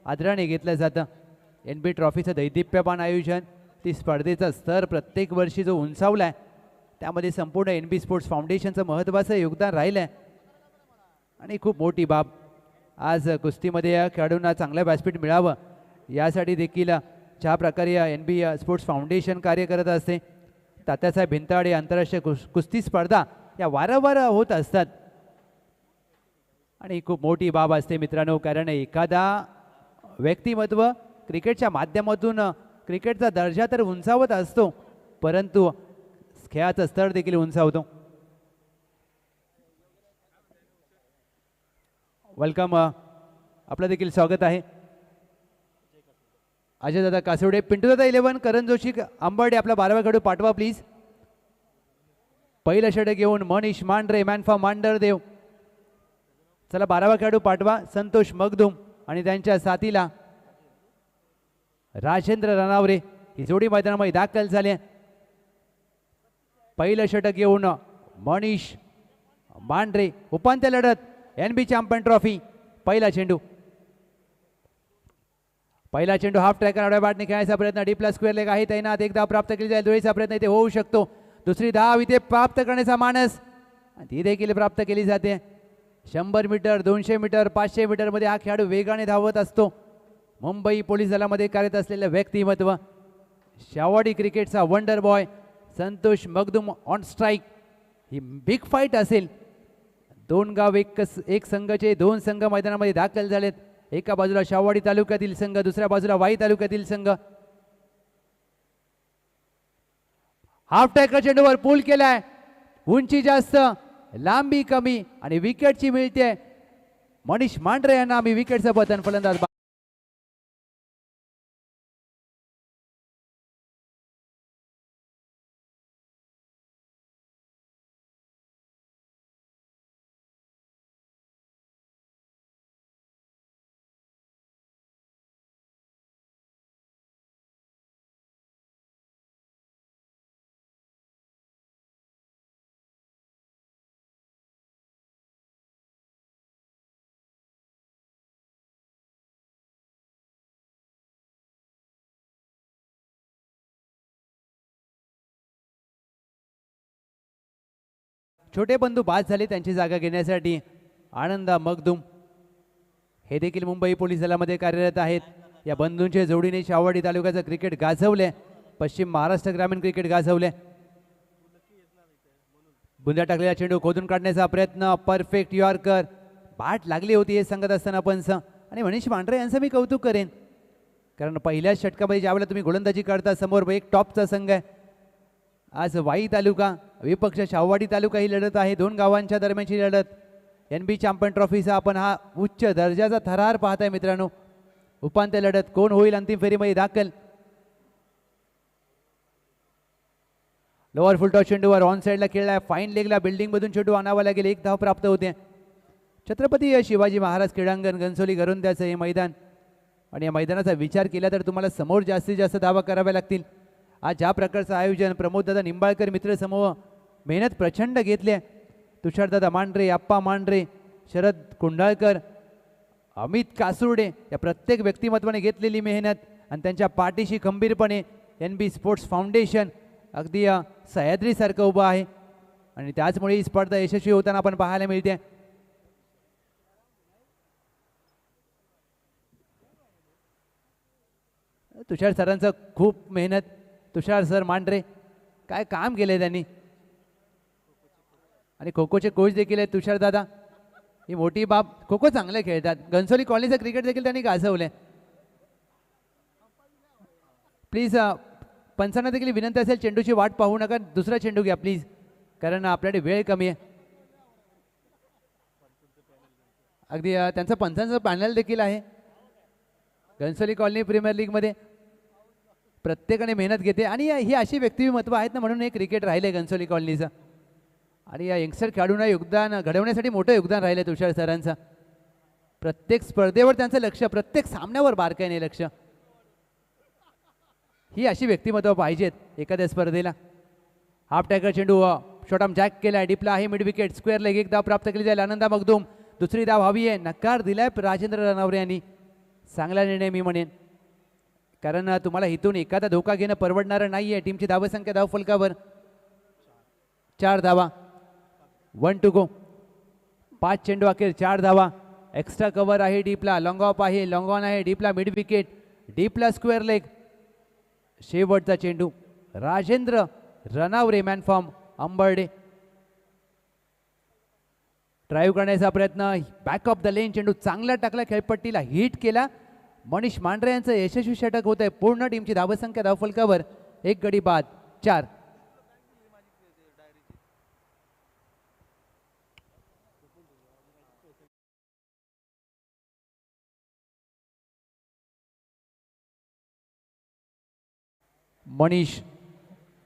आदराने घेतलं जातं. NB ट्रॉफीचं दैदिप्यमान आयोजन, ती स्पर्धेचा स्तर प्रत्येक वर्षी जो उंचावला आहे त्यामध्ये संपूर्ण NB स्पोर्ट्स फाउंडेशनचं महत्त्वाचं योगदान राहिलं आहे आणि खूप मोठी बाब. आज कुस्तीमध्ये या खेळाडूंना चांगलं व्यासपीठ मिळावं यासाठी देखील ज्या प्रकारे NB स्पोर्ट्स फाउंडेशन कार्य करत असते, तात्यासाहेब भिंताडे आंतरराष्ट्रीय कुस्ती स्पर्धा या वारंवार होत असतात आणि खूप मोठी बाब असते मित्रांनो. कारण एखादा व्यक्तिमत्व क्रिकेटच्या माध्यमातून क्रिकेटचा दर्जा तर उंचावत असतो, परंतु खेळाचं स्तर देखील उंचावतो. वेलकम, आपलं देखील स्वागत आहे. अजयदादा कासवडे, पिंटूदादा 11, करण जोशी आंबर्डे, आपला 12वा खेळाडू पाठवा प्लीज. पहिलं षटक घेऊन मनीष मांढरे, मॅन फॉर मांढरदेव. चला 12वा खेळाडू पाठवा, संतोष मगदुम आणि त्यांच्या साथीला राजेंद्र रनावरे. ही जोडी मैदानामध्ये दाखल झाली. पहिलं षटक घेऊन मनीष मांढरे. उपांत्य लढत NB चॅम्पियन ट्रॉफी. पहिला चेंडू हाफ ट्रॅकर आडव्या बॅटने खेळायचा प्रयत्न, डीपला स्क्वेअर लेग आहे तैनात. एक धाव प्राप्त केली जाईल, दोळीचा प्रयत्न इथे होऊ शकतो. दुसरी धाव इथे प्राप्त करण्याचा मानस, ती देखील प्राप्त केली जाते. 100 मीटर, 200 मीटर, 500 मीटरमध्ये हा खेळाडू वेगाने धावत असतो. मुंबई पोलीस दलामध्ये कार्यरत असलेलं व्यक्तिमत्व, शावडी क्रिकेटचा wonder boy Santosh Magdum on strike. He big fight असेल. दोन गाव एक संघाचे दोन संघ मैदानामध्ये दाखल झालेत. एका बाजूला शावडी तालुक्यातील संघ, दुसऱ्या बाजूला वाई तालुक्यातील संघ. हाफ टॅकर चेंडूवर पूल केलाय, उंची जास्त लांबी कमी आणि विकेटची मिळते. मनीष मांढरे यांना आम्ही विकेटचं पतन. फलंदाज छोटे बंधू बाद झाले, त्यांची जागा घेण्यासाठी आनंदा मगदुम हे देखील मुंबई पोलीस दलामध्ये कार्यरत आहेत. या बंधूंच्या जोडीने शावडी तालुक्याचं क्रिकेट गाजवले, पश्चिम महाराष्ट्र ग्रामीण क्रिकेट गाजवले. बुंद्या टाकलेला चेंडू खोदून काढण्याचा प्रयत्न, परफेक्ट यॉर्कर. बाट लागली होती हे सांगत असताना पंच. आणि मनीष मांढरे यांचं मी कौतुक करेन, कारण पहिल्याच षटकामध्ये ज्यावेळेला तुम्ही गोलंदाजी करता समोर एक टॉपचा संघ आहे. आज वाई तालुका विपक्ष शाहवाडी तालुका ही लढत आहे, दोन गावांच्या दरम्यानची लढत. NB चॅम्पियन ट्रॉफीचा आपण हा उच्च दर्जाचा थरार पाहताय मित्रांनो. उपांत्य लढत कोण होईल अंतिम फेरीमध्ये दाखल. लोअर फुलटॉस चेंडूवर ऑन साईडला खेळलाय, फाईन लेगला बिल्डिंग मधून चेंडू आणावा लागेल. एक धाव प्राप्त होते. छत्रपती शिवाजी महाराज क्रीडांगण घनसोली घरुंद्याचं हे मैदान, आणि या मैदानाचा विचार केला तर तुम्हाला समोर जास्तीत जास्त धावा कराव्या लागतील. आज ज्या प्रकारचं आयोजन, प्रमोददादा निंबाळकर मित्र समूह मेहनत प्रचंड घेतली. तुषारदादा मांढरे, आप्पा मांढरे, शरद कुंडाळकर, अमित कासुर्डे या प्रत्येक व्यक्तिमत्वाने घेतलेली मेहनत आणि त्यांच्या पाठीशी खंबीरपणे NB स्पोर्ट्स फाउंडेशन अगदी सह्याद्रीसारखं उभं आहे आणि त्याचमुळे ही स्पर्धा यशस्वी होताना आपण पाहायला मिळते. तुषार सरांचं खूप मेहनत. तुषार सर मांढरे काय काम केले त्यांनी, आणि खो खोचे कोच देखील आहेत तुषार दादा. ही मोठी बाब. खो खो चांगले खेळतात. घनसोली कॉलनीचं क्रिकेट देखील त्यांनी गाजवले. प्लीज पंचांना देखील विनंती असेल, चेंडूची वाट पाहू नका, दुसरा चेंडू घ्या प्लीज, कारण आपल्याकडे वेळ कमी आहे. अगदी त्यांचं पंचांचं पॅनल देखील आहे घनसोली कॉलनी प्रीमियर लीगमध्ये. प्रत्येकाने मेहनत घेते आणि ही अशी व्यक्तिमत्व आहेत ना, म्हणून हे क्रिकेट राहिले घनसोली कॉलनीचं. आणि या यंगस्टर खेळाडूंना योगदान घडवण्यासाठी मोठं योगदान राहिलं तुषार सरांचं. प्रत्येक स्पर्धेवर त्यांचं लक्ष, प्रत्येक सामन्यावर बारकाईने लक्ष. ही अशी व्यक्तिमत्व पाहिजेत एखाद्या स्पर्धेला. हाफ टॅकर चेंडू शॉर्टआर्म जॅक केलाय, डिपला आहे मिड विकेट, स्क्वेअर लेग. एक धाव प्राप्त केली जाईल. आनंदा मगदुम, दुसरी धाव हवी आहे. नकार दिलाय राजेंद्र रनवरे यांनी. चांगला निर्णय मी म्हणेन, कारण तुम्हाला इथून एखादा धोका घेणं परवडणारं नाही आहे. टीमची धावसंख्या धावफलकावर 4 धावा. 1 टू गो. 5 चेंडू अखेर 4 धावा. एक्स्ट्रा कव्हर आहे डीपला, लॉंग ऑफ आहे, लॉंग ऑन आहे डीपला, मिड विकेट, डीपला स्क्वेअर लेग. शेवटचा चेंडू राजेंद्र रनावरे मॅन फॉर्म अंबर्डे. ड्राईव्ह करण्याचा प्रयत्न, बॅक ऑफ द लेन चेंडू चांगला टाकला, खेळपट्टीला हिट केला. मनीष मांढरे यांचं यशस्वी षटक होत आहे. पूर्ण टीमची धावसंख्या धावफलकावर 1 गडी बाद 4. मनीष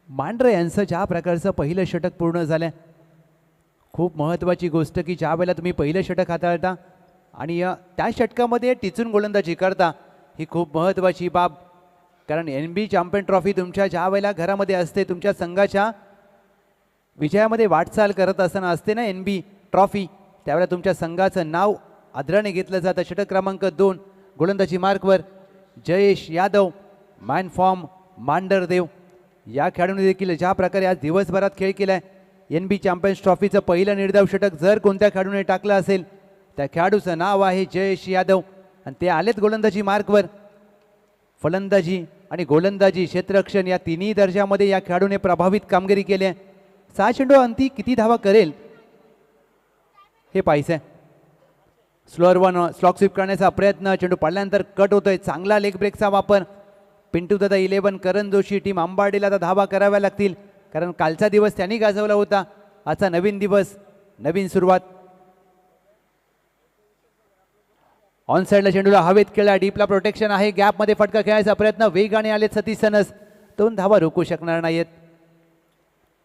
मांढरे यांचं ज्या प्रकारचं पहिलं षटक पूर्ण झालं, खूप महत्त्वाची गोष्ट की ज्या वेळेला तुम्ही पहिलं षटक हाताळता आणि त्या षटकामध्ये टिचून गोलंदाजी करता, ही खूप महत्त्वाची बाब. कारण NB चॅम्पियन ट्रॉफी तुमच्या ज्या वेळेला घरामध्ये असते, तुमच्या संघाच्या विजयामध्ये वाटचाल करत असताना असते ना NB ट्रॉफी, त्यावेळेला तुमच्या संघाचं नाव आदराने घेतलं जातं. षटक क्रमांक 2 गोलंदाजी मार्कवर जयेश यादव, मॅन फॉर्म मांढरदेव. या खेळाडूने देखील ज्या प्रकारे आज दिवसभरात खेळ केला आहे, NB चॅम्पियन्स ट्रॉफीचं पहिलं निर्धाव षटक जर कोणत्या खेळाडूने टाकलं असेल त्या खेळाडूचं नाव आहे जयेश यादव. आणि ते आलेत गोलंदाजी मार्कवर. फलंदाजी आणि गोलंदाजी, क्षेत्ररक्षण या तिन्ही दर्जामध्ये या खेळाडूने प्रभावित कामगिरी केली आहे. 6 चेंडू अंती किती धावा करेल हे पाहायचं आहे. स्लोअर वन स्लॉक स्वीप करण्याचा प्रयत्न, चेंडू पडल्यानंतर कट होतोय. चांगला लेग ब्रेकचा वापर. पिंटू दादा 11, करण जोशी. टीम अंबाडेला आता धावा कराव्या लागतील, कारण कालचा दिवस त्यांनी गाजवला होता. आजचा नवीन दिवस, नवीन सुरुवात. ऑन साईडला चेंडूला हवेत खेळला, डीपला प्रोटेक्शन आहे, गॅपमध्ये फटका खेळायचा प्रयत्न. वेगाने आलेत सतीश सनस, 2 धावा रोखू शकणार नाहीत.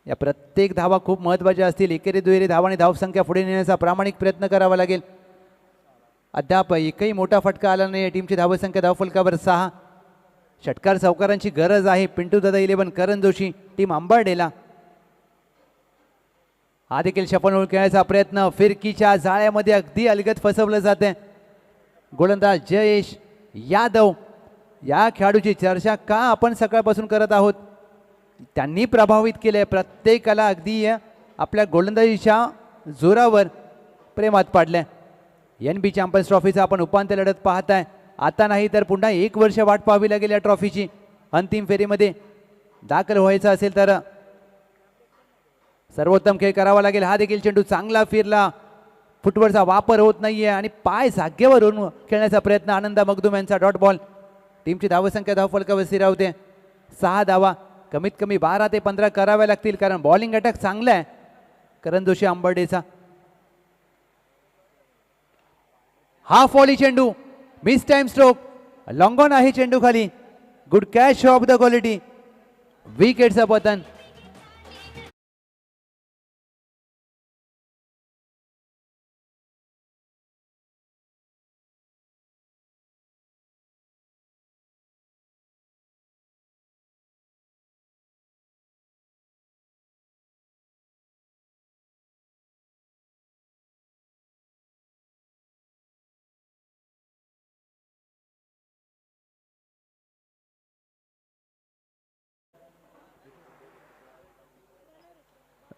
या प्रत्येक धावा खूप महत्त्वाच्या असतील. एकेरी दुहेरी धावाने धावसंख्या पुढे नेण्याचा प्रामाणिक प्रयत्न करावा लागेल. अद्याप एकही मोठा फटका आला नाही. टीमची धावसंख्या धावफलकावर 6. षटकार चौकारांची गरज आहे. पिंटू दादा 11, करण जोशी. टीम अंबाडेला हा देखील शफल खेळायचा प्रयत्न. फिरकीच्या जाळ्यामध्ये अगदी अलगद फसवलं जाते. गोलंदाज जयेश यादव, या खेळाडूची चर्चा का आपण सकाळपासून करत आहोत. त्यांनी प्रभावित केले, प्रत्येकाला अगदी आपल्या गोलंदाजीच्या जोरावर प्रेमात पाडले. NB चॅम्पियन्स ट्रॉफीचा आपण उपांत्य लढत पाहताय. आता नाही तर पुन्हा 1 वर्ष वाट पाहावी लागेल या ट्रॉफीची. अंतिम फेरीमध्ये दाखल व्हायचं असेल तर सर्वोत्तम खेळ करावा लागेल. हा देखील चेंडू चांगला फिरला, फुटवरचा वापर होत नाहीये आणि पाय जागेवरून खेळण्याचा प्रयत्न. आनंदा मगदूम यांचा डॉट बॉल. टीमची धावसंख्या धावफलकावर स्थिरावते. 6 धावा, कमीत कमी 12 ते 15 कराव्या लागतील, कारण बॉलिंग अटॅक चांगला आहे करण जोशी अंबर्डेचा. हाफ वॉली चेंडू, mistime stroke, long on आहे चेंडू खाली. Good catch off the quality. विकेटचं पतन.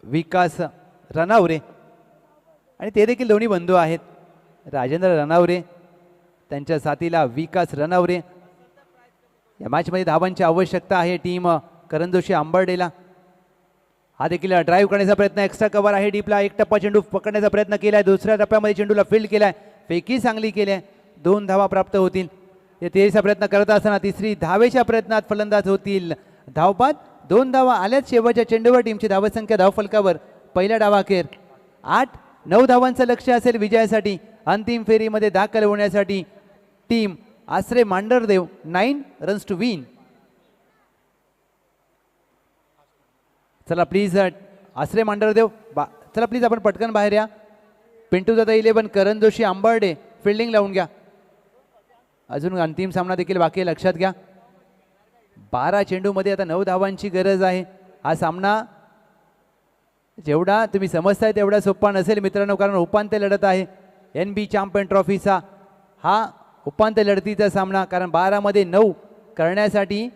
विकास रनावरे आणि ते देखील दोन्ही बंधू आहेत. राजेंद्र रनावरे, त्यांच्या साथीला विकास रनावरे. या मॅचमध्ये धावांची आवश्यकता आहे टीम करण जोशी अंबर्डेला. हा देखील ड्राईव्ह करण्याचा प्रयत्न, एक्स्ट्रा कव्हर आहे डीपला. 1 टप्पा चेंडू पकडण्याचा प्रयत्न केलाय. दुसऱ्या टप्प्यामध्ये चेंडूला फील्ड केलाय, फेकी चांगली केली आहे. 2 धावा प्राप्त होतील. ते 13चा प्रयत्न करत असताना 3री धावेच्या प्रयत्नात फलंदाज होतील धावबाद. 2 धावा आल्यात शेवटच्या चेंडूवर. टीमची धावसंख्या धावफलकावर पहिल्या डावाखेर 8-9 धावांचं लक्ष असेल विजयासाठी. अंतिम फेरीमध्ये दाखल होण्यासाठी team Asare Mandhardev 9 runs to win. चला प्लीज आसरे मांढरदेव चला प्लीज आपण पटकन बाहेर या. पिंटू दादा 11, करण जोशी अंबर्डे फिल्डिंग लावून घ्या. अजून अंतिम सामना देखील बाकी आहे, लक्षात घ्या. 12 चेंडूमध्ये आता 9 धावांची गरज आहे. हा सामना जेवढा तुम्ही समजताय तेवढा सोपा नसेल मित्रांनो, कारण उपांत्य लढत आहे NB चॅम्पियन ट्रॉफीचा. हा उपांत्य लढतीचा सामना, कारण 12 मध्ये 9 करण्यासाठी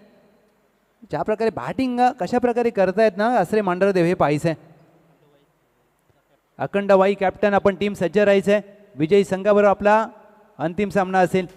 ज्या प्रकारे बॅटिंग कशा प्रकारे करतायत ना आसरे मांढरदेव हे पाहायचं आहे. अखंड वाई कॅप्टन, आपण टीम सज्ज राहायचं आहे. विजयी संघाबरोबर आपला अंतिम सामना असेल.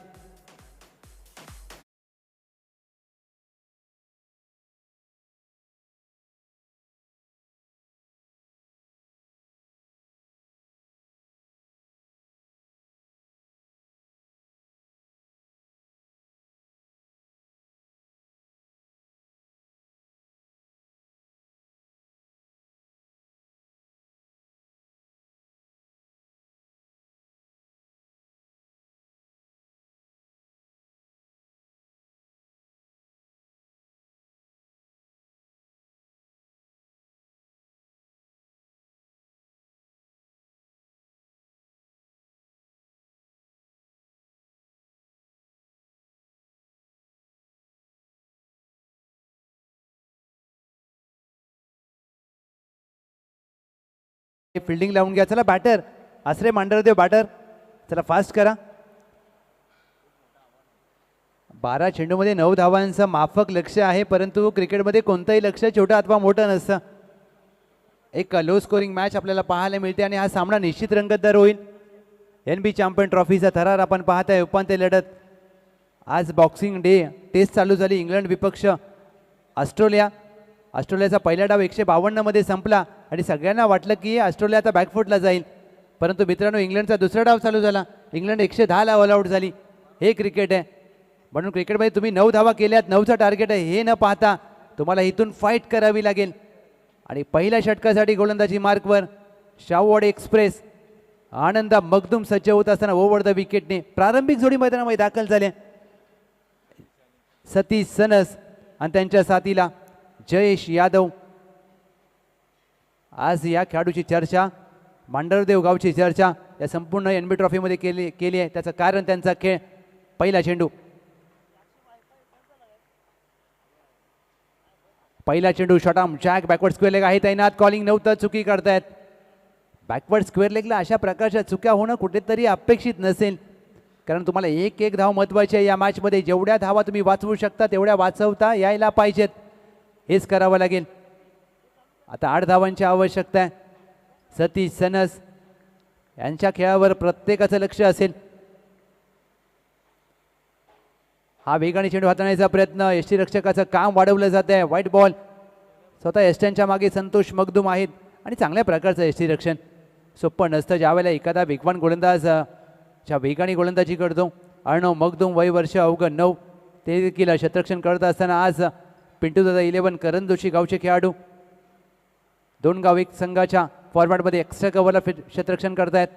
फिल्डिंग लावून घ्या. चला बॅटर आसरे मांढरदेव बॅटर, चला फास्ट करा. 12 चेंडूमध्ये 9 धावांचं माफक लक्ष आहे, परंतु क्रिकेटमध्ये कोणतंही लक्ष छोटं अथवा मोठं नसतं. एक लो स्कोरिंग मॅच आपल्याला पाहायला मिळते आणि हा सामना निश्चित रंगतदार होईल. NB चॅम्पियन ट्रॉफीचा थरार आपण पाहत आहे. उपांत्य लढत आज बॉक्सिंग डे टेस्ट चालू झाली. इंग्लंड विपक्ष ऑस्ट्रेलिया. ऑस्ट्रेलियाचा पहिला डाव 152 मध्ये संपला आणि सगळ्यांना वाटलं की ऑस्ट्रेलिया आता बॅकफुटला जाईल, परंतु मित्रांनो इंग्लंडचा दुसरा डाव चालू झाला. इंग्लंड 110 ला ऑल आउट झाली. हे क्रिकेट आहे. म्हणून क्रिकेटमध्ये तुम्ही 9 धावा केल्यात, 9चं टार्गेट आहे, हे न पाहता तुम्हाला इथून फाईट करावी लागेल. आणि पहिल्या षटकासाठी गोलंदाजी मार्कवर शाहूवाडी एक्सप्रेस आनंदा मगदूम सज्ज होत असताना ओव्हर द विकेटने प्रारंभिक जोडी मैदानामध्ये दाखल झाले. सतीश सनस आणि त्यांच्या साथीला जयेश यादव. आज या खेळाडूची चर्चा, मांढरदेव गावची चर्चा या संपूर्ण NB ट्रॉफीमध्ये केली आहे. त्याचं कारण त्यांचा खेळ. पहिला चेंडू, शॉटाम जॅक बॅकवर्ड स्क्वेअर लेग आहे तैनात. कॉलिंग नव्हतं, चुकी करतायत. बॅकवर्ड स्क्वेअर लेगला अशा प्रकारच्या चुक्या होणं कुठेतरी अपेक्षित नसेल, कारण तुम्हाला एक धाव महत्त्वाची आहे या मॅचमध्ये. जेवढ्या धावा तुम्ही वाचवू शकता तेवढ्या वाचवता यायला पाहिजेत, हेच करावं लागेल. आता 8 धावांची आवश्यकता आहे. सतीश सनस यांच्या खेळावर प्रत्येकाचं लक्ष असेल. हा वेगाने चेंडू हाताळण्याचा प्रयत्न, यष्टीरक्षकाचं काम वाढवलं जात आहे. White ball. स्वतः यष्ट्यांच्या मागे संतोष मगदूम आहेत आणि चांगल्या प्रकारचं यष्टीरक्षण. सोपं नसतं ज्यावेळेला एखादा वेगवान गोलंदाज ज्या वेगाने गोलंदाजी करतो. अर्णव मगदूम, वय वर्ष अवघं 9, ते देखील क्षेत्ररक्षण करत असताना आज पिंटू दादा 11 करण जोशी गावचे खेळाडू. 2 गाव एक संघाच्या फॉर्मॅटमध्ये एक्स्ट्रा कव्हरला क्षेत्ररक्षण करतायत.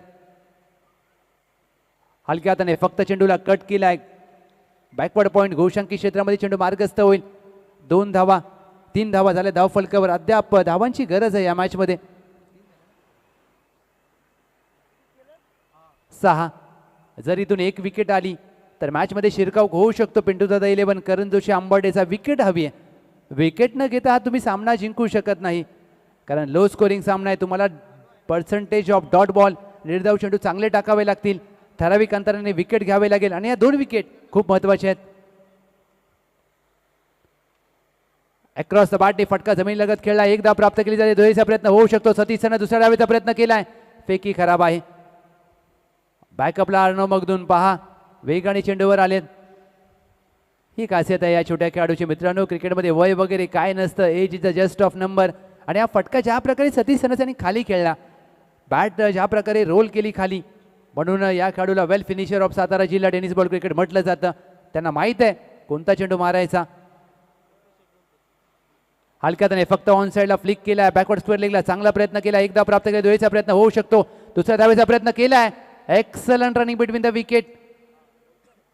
हलक्या हाताने फक्त चेंडूला कट केला आहे. बॅकवर्ड पॉईंट घोषांकी क्षेत्रामध्ये चेंडू मार्गस्थ होईल. 2 धावा, 3 धावा झाल्या धाव फलकावर. अद्याप धावांची गरज आहे या मॅचमध्ये. 6. जर इथून 1 विकेट आली तर मॅचमध्ये शिरकाव होऊ शकतो. पिंटू दादा 11 करण जोशी आंबर्डेचा विकेट हवी आहे. विकेट न घेता हा तुम्ही सामना जिंकू शकत नाही, कारण लो स्कोरिंग सामना आहे. तुम्हाला पर्सेंटेज ऑफ डॉट बॉल, निर्धाव चेंडू चांगले टाकावे लागतील. ठराविक अंतराने विकेट घ्यावे लागेल आणि या 2 विकेट खूप महत्त्वाचे आहेत. अक्रॉस द बॅट फटका जमीन लगत खेळला. 1 धाव प्राप्त केली जाते. दोहेचा प्रयत्न होऊ शकतो. सतीशने दुसऱ्या डावीचा प्रयत्न केलाय. फेकी खराब आहे. बॅकअपला अर्णव मगदूम पहा, वेगाने चेंडूवर आलेत. ही खासियत आहे या छोट्या खेळाडूची. मित्रांनो क्रिकेटमध्ये वय वगैरे काय नसतं. Age is the just of number. आणि हा फटका ज्या प्रकारे सतीश सनस यांनी खाली खेळला, बॅट ज्या प्रकारे रोल केली खाली, म्हणून या खेळाडूला वेल फिनिशर ऑफ सातारा जिल्हा टेनिस बॉल क्रिकेट म्हटलं जातं. त्यांना माहीत आहे कोणता चेंडू मारायचा. हलक्यातने फक्त ऑन साईडला फ्लिक केला. बॅकवर्ड स्क्वेअर लेगला चांगला प्रयत्न केला. 1 धाव प्राप्त केला. दोहेचा प्रयत्न होऊ शकतो. दुसऱ्या धावेचा प्रयत्न केलाय. Excellent running between the wicket.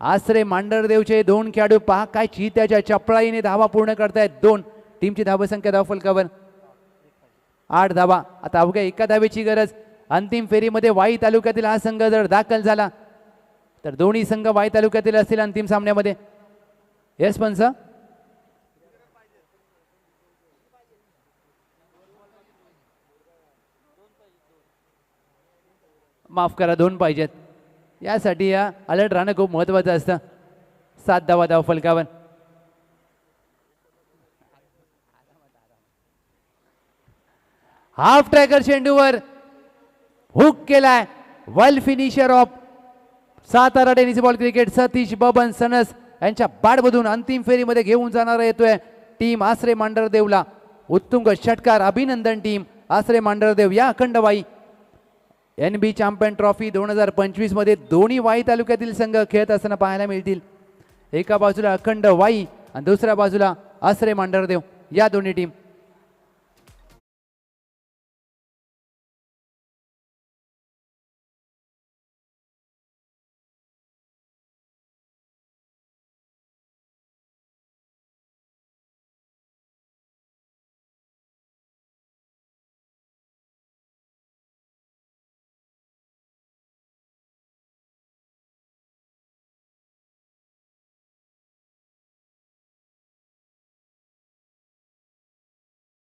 Asare मांढरदेवचे 2 खेळाडू पहा काय चित्याच्या चपळाईने धावा पूर्ण करतायत. 2 टीमची धावसंख्या धाव फलकावर 8 धावा. आता अवघ्या 1 धावेची गरज. अंतिम फेरीमध्ये वाई तालुक्यातील हा संघ जर दाखल झाला तर दोन्ही संघ वाई तालुक्यातील असतील अंतिम सामन्यामध्ये. येस पंच, माफ करा, 2 पाहिजेत. यासाठी या अलर्ट राहणं खूप महत्त्वाचं असतं. 7 धावा धाव फलकावर. हाफ ट्रॅकर चेंडूवर हुक केलाय. Well finisher of Satara tennis ball cricket Satish Baban Sanas यांच्या बॅटमधून अंतिम फेरीमध्ये घेऊन जाणारा येतोय टीम आसरे मांढरदेवला. उत्तुंग षटकार. अभिनंदन टीम आसरे मांढरदेव. या अखंडवाई NB चॅम्पियन ट्रॉफी 2025 मध्ये दोन्ही वाई तालुक्यातील संघ खेळत असताना पाहायला मिळतील. एका बाजूला अखंड वाई आणि दुसऱ्या बाजूला आसरे मांढरदेव. या दोन्ही टीम